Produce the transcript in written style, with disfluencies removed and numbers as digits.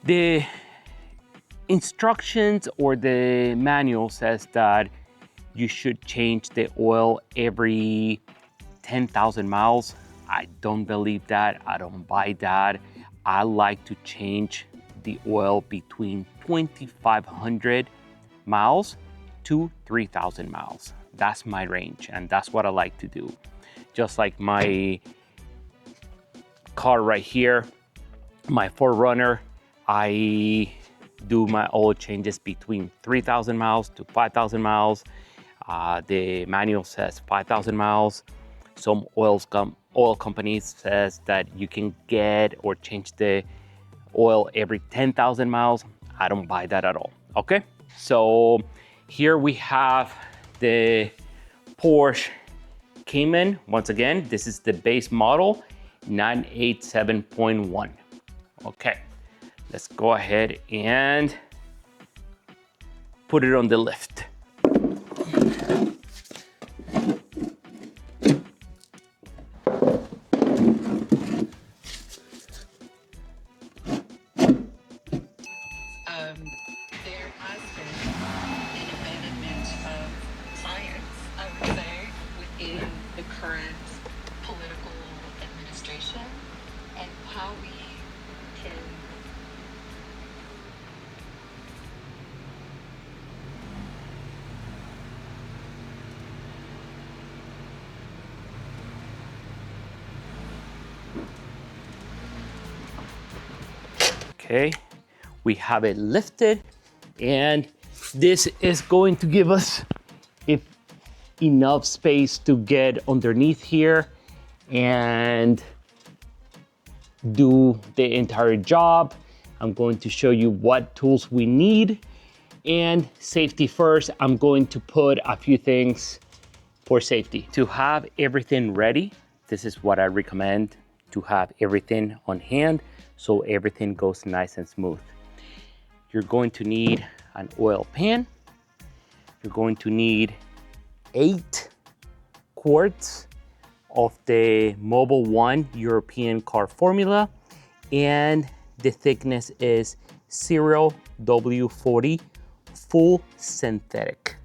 The instructions or the manual says that you should change the oil every 10,000 miles. I don't believe that. I don't buy that. I like to change the oil between 2,500 miles to 3,000 miles. That's my range, and that's what I like to do. Just like my car right here, my 4Runner, I do my oil changes between 3,000 miles to 5,000 miles. The manual says 5,000 miles. Some oil companies says that you can get or change the oil every 10,000 miles. I don't buy that at all, okay? So here we have the Porsche Cayman. Once again, this is the base model, 987.1. Okay, let's go ahead and put it on the lift. There has been an abandonment of science, I would say, within the current political administration, and how we can Okay, we have it lifted, and this is going to give us enough space to get underneath here and do the entire job. I'm going to show you what tools we need, and safety first. I'm going to put a few things for safety. To have everything ready, this is what I recommend, to have everything on hand so everything goes nice and smooth. You're going to need an oil pan. You're going to need 8 quarts of the Mobil 1 European car formula, and the thickness is 0W40 full synthetic.